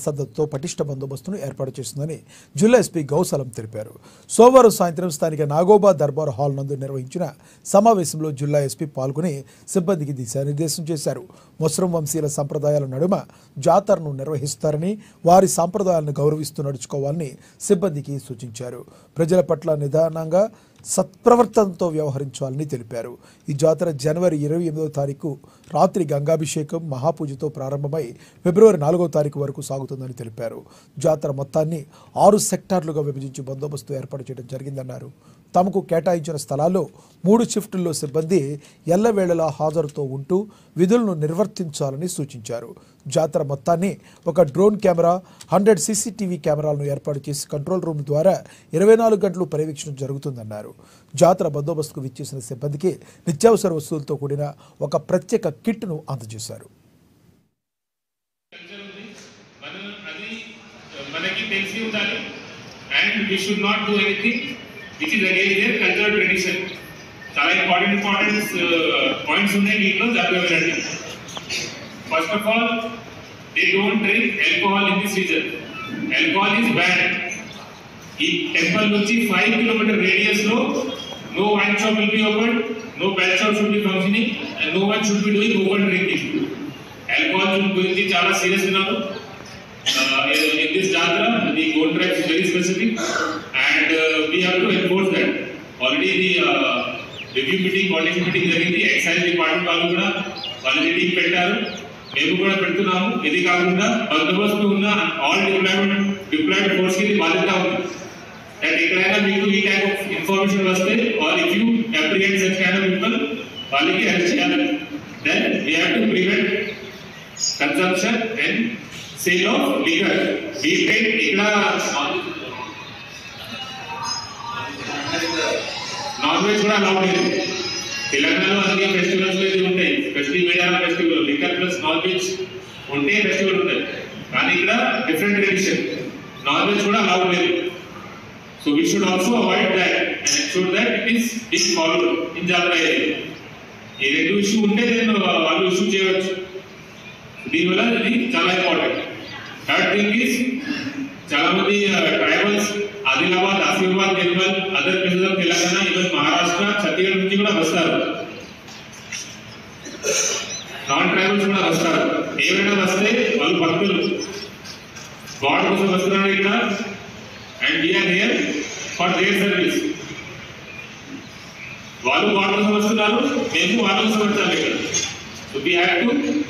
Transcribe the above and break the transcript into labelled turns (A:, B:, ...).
A: సద్దతో పటిష్ట బందోబస్తును ఏర్పాటు చేస్తుందని జిల్లా ఎస్పీ గౌసలం తెలిపారు. సోమవారం సాయంత్రం స్థానిక నాగోబా దర్బార్ హాల్ నందు నిర్వహించిన సమావేశంలో జిల్లా ఎస్పీ పాల్గొని సిబ్బందికి దిశానిర్దేశం చేశారు. ముస్లిం వంశీయుల సంప్రదాయాల నడుమ జాతరను నిర్వహిస్తారని, వారి సంప్రదాయాలను గౌరవిస్తూ నడుచుకోవాలని సిబ్బందికి సూచించారు. ప్రజల పట్ల నిదానంగా సత్ప్రవర్తనతో వ్యవహరించాలని తెలిపారు. ఈ జాతర జనవరి 28వ తారీఖు రాత్రి గంగాభిషేకం మహాపూజతో ప్రారంభమై ఫిబ్రవరి 4వ తారీఖు వరకు సాగుతుందని తెలిపారు. జాతర మొత్తాన్ని 6 సెక్టార్లుగా విభజించి బందోబస్తు ఏర్పాటు చేయడం జరిగిందన్నారు. తమకు కేటాయించిన స్థలాల్లో 3 షిఫ్టుల్లో సిబ్బంది ఎల్లవేళలా హాజరుతో ఉంటూ విధులను నిర్వర్తించాలని సూచించారు. జాతర మొత్తాన్ని ఒక డ్రోన్ కెమెరా, 100 సీసీటీవీ కెమెరాలను ఏర్పాటు చేసి కంట్రోల్ రూమ్ ద్వారా 24 గంటలు పర్యవేక్షణ జరుగుతుందన్నారు. జాతర బందోబస్తుకు విచ్చేసిన సిబ్బందికి నిత్యావసర వస్తువులతో కూడిన ఒక ప్రత్యేక కిట్ను అందజేశారు.
B: which is against their cultural tradition. చాలా important points ఉన్నాయి దీంట్లో జరగబోయేది. First of all, they don't drink alcohol in this region. Alcohol is banned. ఈ టెంపుల్ నుంచి 5 కిలోమీటర్ రేడియస్ లో no wine shop will be opened, no bell shop should be functioning, and no one should be doing over drinking. Alcohol గురించి చాలా serious ఉన్నారు. In this jatra, the gold track is very specific, and we have to enforce that. Already the review meeting, coordination meeting జరిగింది. Excise department వాళ్ళు కూడా వాళ్ళ meeting పెట్టారు, మేము కూడా పెడుతున్నాము. ఇది కాకుండా బందోబస్తు ఉన్న ఆల్ డిప్లాయిడ్ ఫోర్స్ కి బాధ్యత ఉంది. దట్ ఎక్కడైనా మీకు ఈ టైప్ ఆఫ్ ఇన్ఫర్మేషన్ వస్తే or if you apprehend such kind of people, వాళ్ళకి అరెస్ట్ చేయాలి. Then we have to prevent consumption and sale of liquor. Weekend ఇక్కడ నాన్ వెజ్ కూడా అలౌడ్ లేదు. తెలంగాణలో అన్ని ఫెస్టివల్స్ ఇది ఉంటాయి. Festival liquor plus non veg ఉంటే ఫెస్టివల్ ఉంటాయి. కానీ ఇక్కడ డిఫరెంట్ ట్రెడిషన్, నాన్ వెజ్ కూడా అలౌడ్ లేదు. So we should also avoid that and ensure that it is followed in జాతర ఏరియా. ఈ రెండు ఇష్యూ ఉంటే వాళ్ళు ఇష్యూ చేయవచ్చు. దీనివల్ల ఇది చాలా ఇంపార్టెంట్. థర్డ్ థింగ్ ఈస్ చాలా మంది tribals Adilabad, Asifabad, Nirmal, other places of Telangana, even Maharashtra, Chhattisgarh నుంచి కూడా వస్తారు. నాన్ ట్రైబల్స్ కూడా వస్తారు. ఏమైనా వస్తే వాళ్ళు భక్తులు గాడ్ కోసం వస్తున్నారు ఇక్కడ, and we are here for their service. వాళ్ళు గాడ్ కోసం వస్తున్నారు, మేము వాళ్ళ కోసం వచ్చాము ఇక్కడ. So we have to